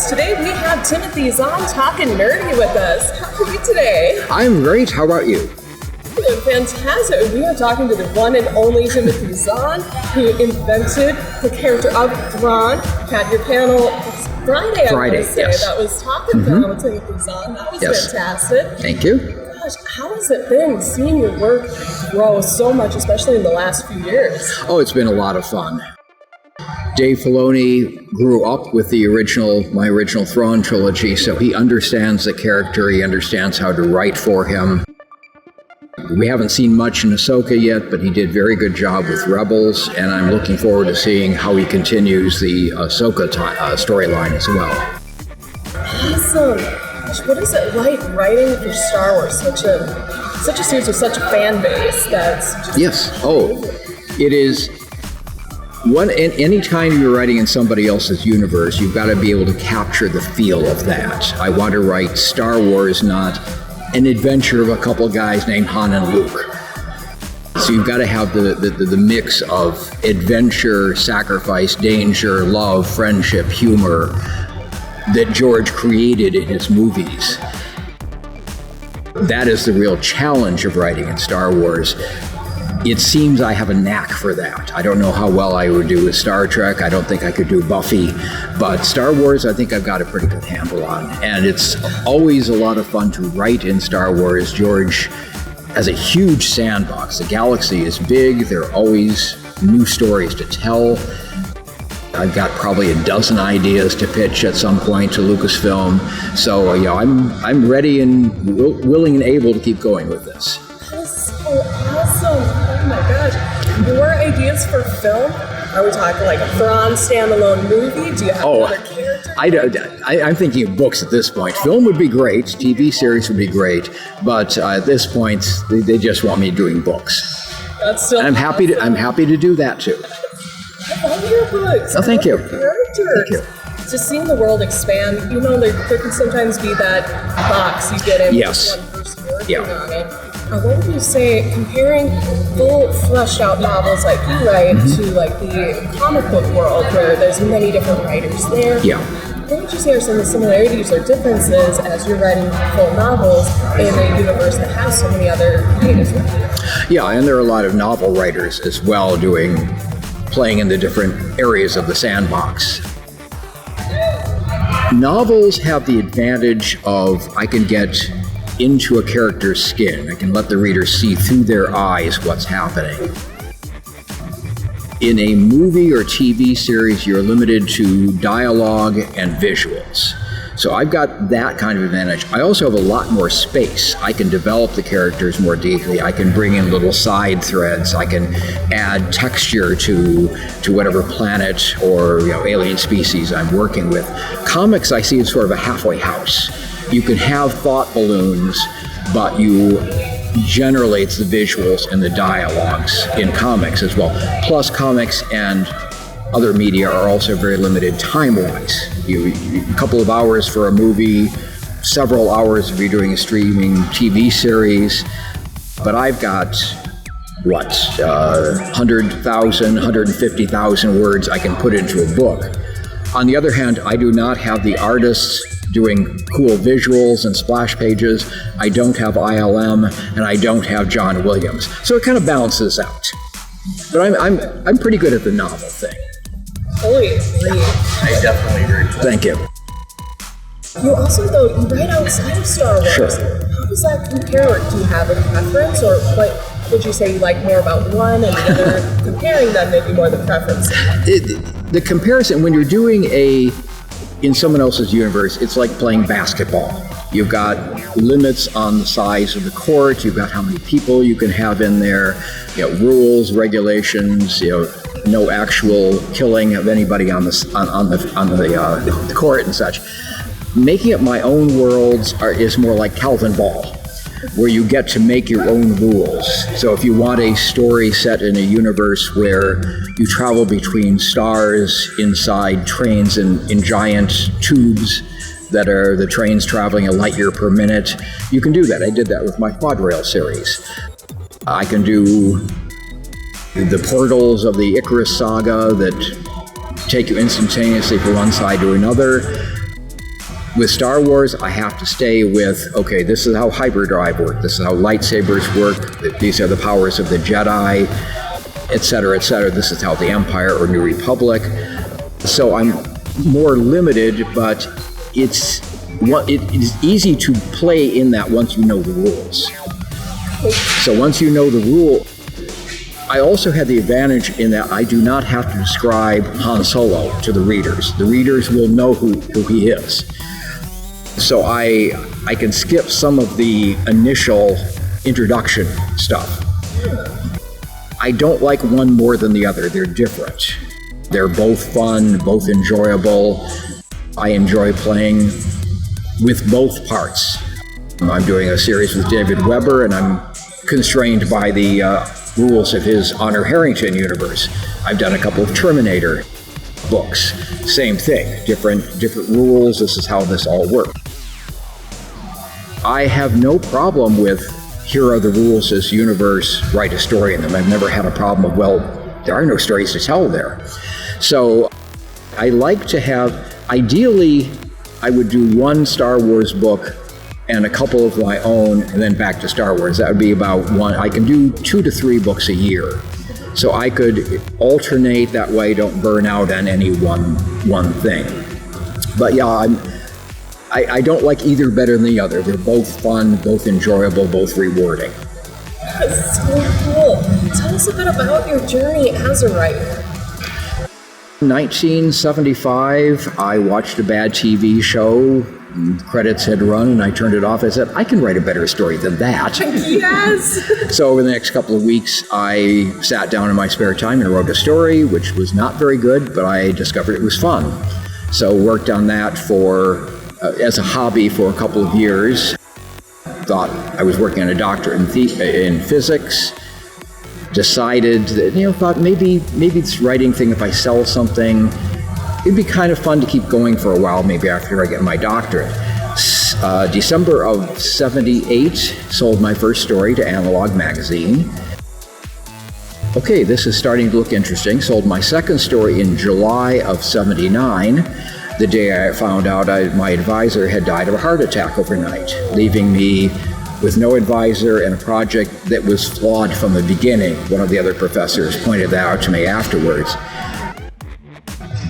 Hobbies. Today we have Timothy Zahn talking nerdy with us. How are you today? I'm great. How about you? Doing fantastic. We are talking to the one and only Timothy Zahn, who invented the character of Thrawn. Had your panel Friday, Yes. That was talking with Timothy Zahn. That was fantastic. Thank you. Gosh, how has it been seeing your work grow so much, especially in the last few years? Oh, it's been a lot of fun. Dave Filoni grew up with my original Thrawn trilogy, so he understands the character, he understands how to write for him. We haven't seen much in Ahsoka yet, but he did a very good job with Rebels, and I'm looking forward to seeing how he continues the Ahsoka storyline as well. Awesome. Gosh, what is it like writing for Star Wars? Such a series with such a fan base that's just it is. Any time you're writing in somebody else's universe, you've got to be able to capture the feel of that. I want to write Star Wars, not an adventure of a couple guys named Han and Luke. So you've got to have the mix of adventure, sacrifice, danger, love, friendship, humor that George created in his movies. That is the real challenge of writing in Star Wars. It seems I have a knack for that. I don't know how well I would do with Star Trek. I don't think I could do Buffy. But Star Wars, I think I've got a pretty good handle on. And it's always a lot of fun to write in Star Wars. George has a huge sandbox. The galaxy is big. There are always new stories to tell. I've got probably a dozen ideas to pitch at some point to Lucasfilm. So, I'm ready and willing and able to keep going with this. That is so awesome. Oh my gosh. Your ideas for film? Are we talking like a Thrawn standalone movie? Do you have another character? I'm thinking of books at this point. Film would be great. TV series would be great. But at this point, they just want me doing books. That's still I'm happy to do that too. I love your books. Oh, thank you. Characters. Thank you. Just seeing the world expand, there can sometimes be that box you get in with Yes. one person working on it. What would you say, comparing full fleshed out novels like you write to like the comic book world where there's many different writers there? Yeah. What would you say are some of the similarities or differences as you're writing full novels in a universe that has so many other writers? Yeah, and there are a lot of novel writers as well playing in the different areas of the sandbox. Novels have the advantage of I can get into a character's skin. I can let the reader see through their eyes what's happening. In a movie or TV series, you're limited to dialogue and visuals. So I've got that kind of advantage. I also have a lot more space. I can develop the characters more deeply. I can bring in little side threads. I can add texture to whatever planet or alien species I'm working with. Comics I see as sort of a halfway house. You can have thought balloons, but generally it's the visuals and the dialogues in comics as well. Plus comics and other media are also very limited time-wise. A couple of hours for a movie, several hours if you're doing a streaming TV series. But I've got, 100,000, 150,000 words I can put into a book. On the other hand, I do not have the artists doing cool visuals and splash pages. I don't have ILM, and I don't have John Williams. So it kind of balances out. But I'm pretty good at the novel thing. Totally agree. I definitely agree. Thank you. You also, though, you write outside of Star Wars. Sure. How does that compare? Do you have a preference, or what would you say you like more about one and the other? Comparing them, maybe more the preference. The comparison, when you're doing in someone else's universe, it's like playing basketball. You've got limits on the size of the court. You've got how many people you can have in there. Rules, regulations. No actual killing of anybody on the court and such. Making up my own worlds is more like Calvin Ball, where you get to make your own rules. So if you want a story set in a universe where you travel between stars inside trains in giant tubes that are the trains traveling a light year per minute, you can do that. I did that with my Quad Rail series. I can do the portals of the Icarus saga that take you instantaneously from one side to another. With Star Wars, I have to stay with, okay, this is how hyperdrive works, this is how lightsabers work, these are the powers of the Jedi, etc., etc. This is how the Empire or New Republic. So I'm more limited, but it is easy to play in that once you know the rules. So once you know the rule, I also have the advantage in that I do not have to describe Han Solo to the readers. The readers will know who he is. So I can skip some of the initial introduction stuff. I don't like one more than the other. They're different. They're both fun, both enjoyable. I enjoy playing with both parts. I'm doing a series with David Weber, and I'm constrained by the rules of his Honor Harrington universe. I've done a couple of Terminator books. Same thing, different rules. This is how this all works. I have no problem with, here are the rules of this universe, write a story in them. I've never had a problem of, well, there are no stories to tell there. So I like to have, ideally, I would do one Star Wars book and a couple of my own, and then back to Star Wars. That would be about one. I can do 2 to 3 books a year. So I could alternate that way, don't burn out on any one thing. But yeah, I don't like either better than the other. They're both fun, both enjoyable, both rewarding. That's so cool. Tell us a bit about your journey as a writer. 1975, I watched a bad TV show. Credits had run, and I turned it off. I said, I can write a better story than that. Yes! So over the next couple of weeks, I sat down in my spare time and wrote a story, which was not very good, but I discovered it was fun. So worked on that for as a hobby for a couple of years. Thought I was working on a doctorate in physics. Decided that, thought maybe this writing thing, if I sell something, it'd be kind of fun to keep going for a while, maybe after I get my doctorate. December of 78, sold my first story to Analog magazine. Okay, this is starting to look interesting. Sold my second story in July of 79. The day I found out my advisor had died of a heart attack overnight, leaving me with no advisor and a project that was flawed from the beginning. One of the other professors pointed that out to me afterwards.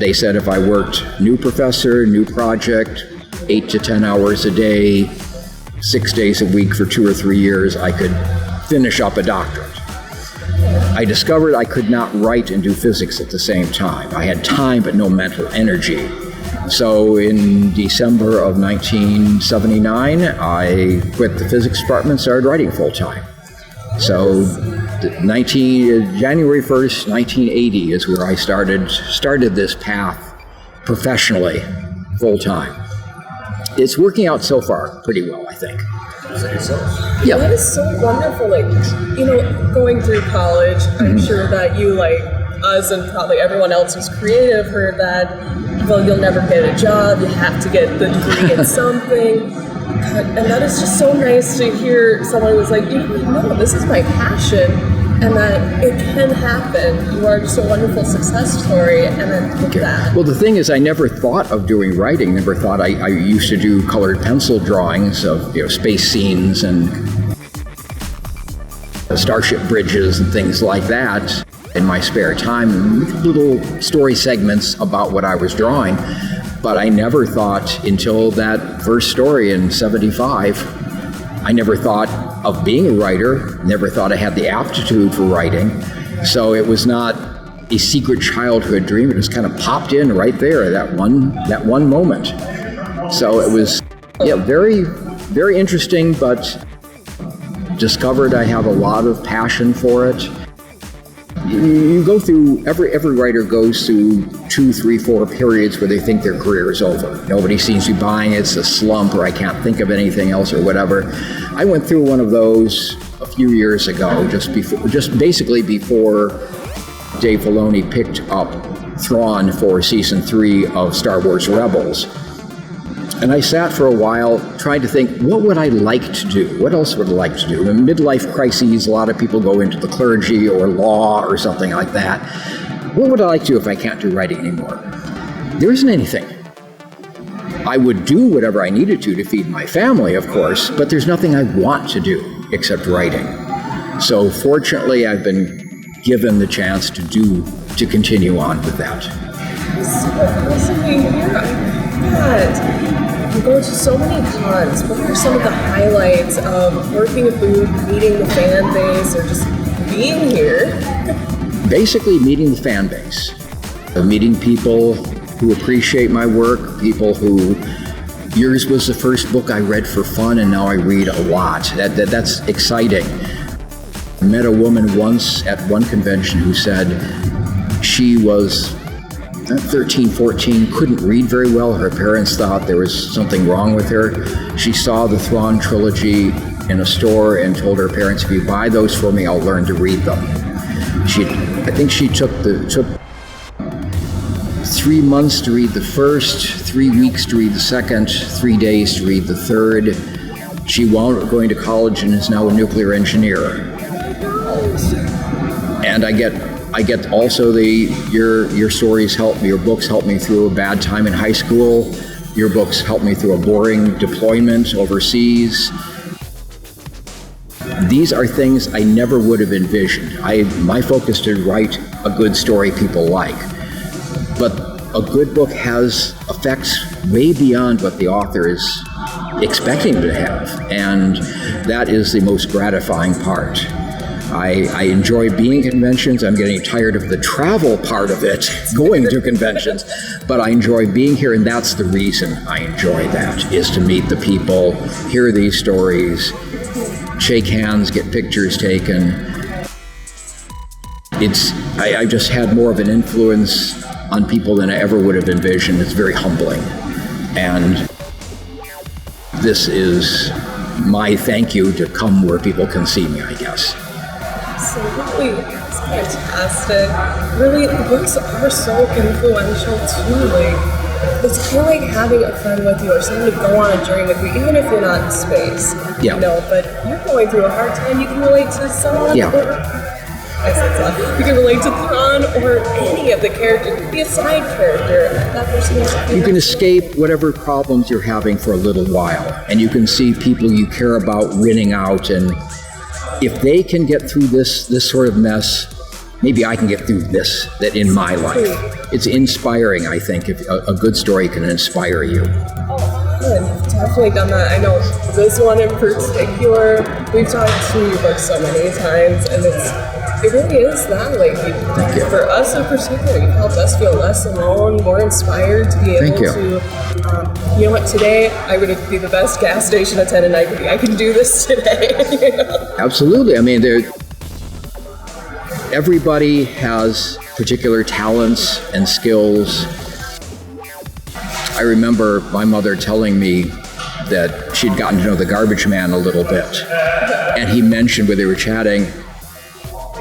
They said if I worked new professor, new project, 8 to 10 hours a day, 6 days a week for 2 or 3 years, I could finish up a doctorate. I discovered I could not write and do physics at the same time. I had time but no mental energy. So in December of 1979, I quit the physics department and started writing full-time. So January 1st, 1980 is where I started this path professionally, full-time. It's working out so far pretty well, I think. Yeah. That is so wonderful. Going through college, I'm sure that you, like us and probably everyone else who's creative, heard that, well, you'll never get a job, you have to get the degree in something. And that is just so nice to hear someone who's like, no, this is my passion, and that it can happen. You are just a wonderful success story, and then look at that. Well, the thing is, I never thought of doing writing. Never thought I used to do colored pencil drawings of space scenes and starship bridges and things like that in my spare time, little story segments about what I was drawing. But I never thought until that first story in 75, I never thought of being a writer, never thought I had the aptitude for writing. So it was not a secret childhood dream. It just kind of popped in right there, that one moment. So it was very, very interesting, but discovered I have a lot of passion for it. You go through, every writer goes through 2, 3, 4 periods where they think their career is over. Nobody seems to be buying it, it's a slump, or I can't think of anything else, or whatever. I went through one of those a few years ago, just basically before Dave Filoni picked up Thrawn for season 3 of Star Wars Rebels. And I sat for a while trying to think, what would I like to do? What else would I like to do? In midlife crises, a lot of people go into the clergy or law or something like that. What would I like to do if I can't do writing anymore? There isn't anything. I would do whatever I needed to feed my family, of course, but there's nothing I want to do except writing. So fortunately, I've been given the chance to continue on with that. So awesome to hear. God, you go to so many cons. What are some of the highlights of working a booth, meeting the fan base, or just being here? Basically, meeting the fan base. Meeting people who appreciate my work, people who, yours was the first book I read for fun, and now I read a lot. That's exciting. I met a woman once at one convention who said she was 13, 14, couldn't read very well. Her parents thought there was something wrong with her. She saw the Thrawn trilogy in a store and told her parents, if you buy those for me, I'll learn to read them. I think she took 3 months to read the first, 3 weeks to read the second, 3 days to read the third. She wound up going to college and is now a nuclear engineer. And I get also your stories help me, your books helped me through a bad time in high school. Your books helped me through a boring deployment overseas. These are things I never would have envisioned. My focus is to write a good story people like. But a good book has effects way beyond what the author is expecting to have. And that is the most gratifying part. I enjoy being at conventions. I'm getting tired of the travel part of it, going to conventions, but I enjoy being here, and that's the reason I enjoy that, is to meet the people, hear these stories, shake hands, get pictures taken. I just had more of an influence on people than I ever would have envisioned. It's very humbling. And this is my thank you to come where people can see me, I guess. Absolutely. It's fantastic. Really, the books are so influential too. It's kind of like having a friend with you or someone to go on a journey with you, even if you're not in space. Yeah. You know, but you're going through a hard time, you can relate to someone. Yeah. I said Zahn. You can relate to Thrawn or any of the characters. You can be a side character. That person you can escape whatever problems you're having for a little while, and you can see people you care about winning out, and if they can get through this sort of mess, maybe I can get through that in my life. It's inspiring, I think, if a good story can inspire you. I've definitely done that. I know this one in particular, we've talked to your book so many times, and it really is that. Thank you. For us in particular, you've helped us feel less alone, more inspired to be able to, you know what, today I would be the best gas station attendant I could be. I can do this today. You know? Absolutely. I mean, everybody has particular talents and skills. I remember my mother telling me that she'd gotten to know the garbage man a little bit. And he mentioned when they were chatting,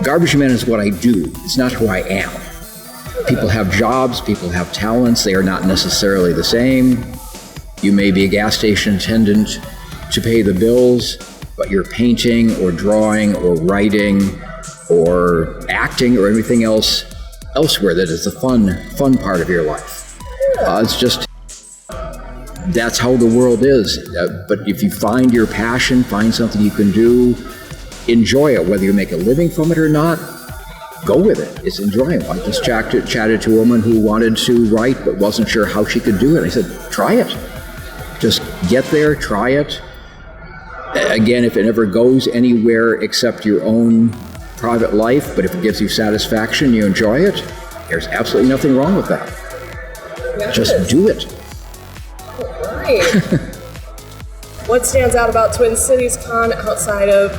garbage man is what I do. It's not who I am. People have jobs, people have talents. They are not necessarily the same. You may be a gas station attendant to pay the bills, but you're painting or drawing or writing or acting or anything else elsewhere that is the fun part of your life. It's just, that's how the world is. But if you find your passion, find something you can do, enjoy it, whether you make a living from it or not, go with it. It's enjoyable. I just chatted to a woman who wanted to write but wasn't sure how she could do it. I said, try it. Just get there, try it. Again, if it never goes anywhere except your own private life, but if it gives you satisfaction, you enjoy it, there's absolutely nothing wrong with that. Yes. Just do it. All right. What stands out about Twin Cities Con outside of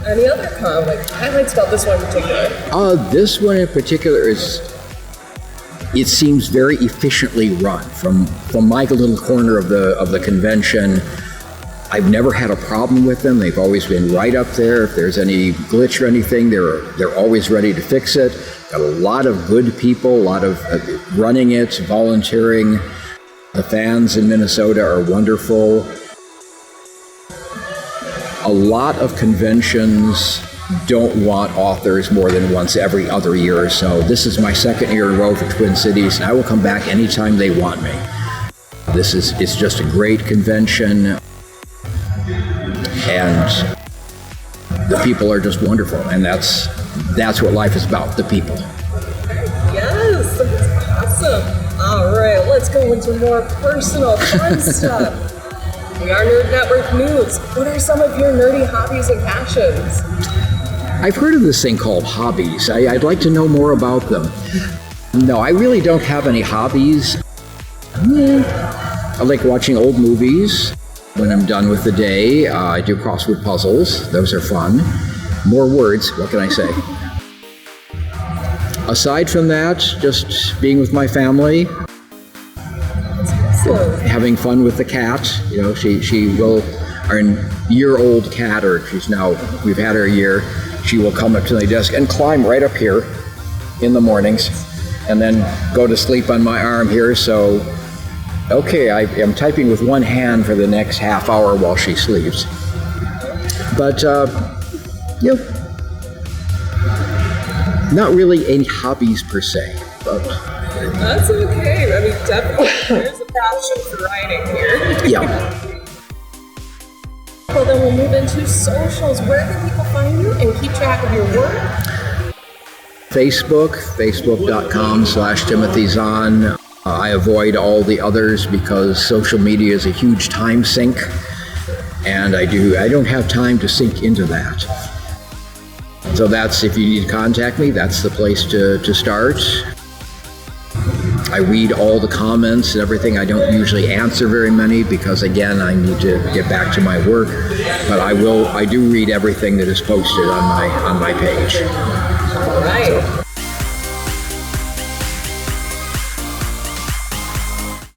any other con? Highlights about this one in particular? This one in particular it seems very efficiently run. From my little corner of the convention, I've never had a problem with them. They've always been right up there. If there's any glitch or anything, they're always ready to fix it. Got a lot of good people, a lot of running it, volunteering. The fans in Minnesota are wonderful. A lot of conventions don't want authors more than once every other year or so. This is my second year in a row for Twin Cities, and I will come back anytime they want me. It's just a great convention, and the people are just wonderful, and that's what life is about, the people. Yes, that's awesome. All right, let's go into more personal, fun stuff. We are Nerd Network News. What are some of your nerdy hobbies and passions? I've heard of this thing called Hobbies. I'd like to know more about them. No, I really don't have any hobbies. I like watching old movies. When I'm done with the day, I do crossword puzzles. Those are fun. More words, what can I say? Aside from that, just being with my family, having fun with the cat. You know, our year-old cat, or we've had her a year, she will come up to the desk and climb right up here in the mornings and then go to sleep on my arm here. So, okay, I am typing with one hand for the next half hour while she sleeps. But, not really any hobbies per se. But that's okay. I mean, definitely, there's a passion for writing here. Yeah. Well, then we'll move into socials. Where can people find you and keep track of your work? Facebook.com/Timothy Zahn. I avoid all the others because social media is a huge time sink, and I don't have time to sink into that. So if you need to contact me, that's the place to start. I read all the comments and everything. I don't usually answer very many because, again, I need to get back to my work. But I do read everything that is posted on my page.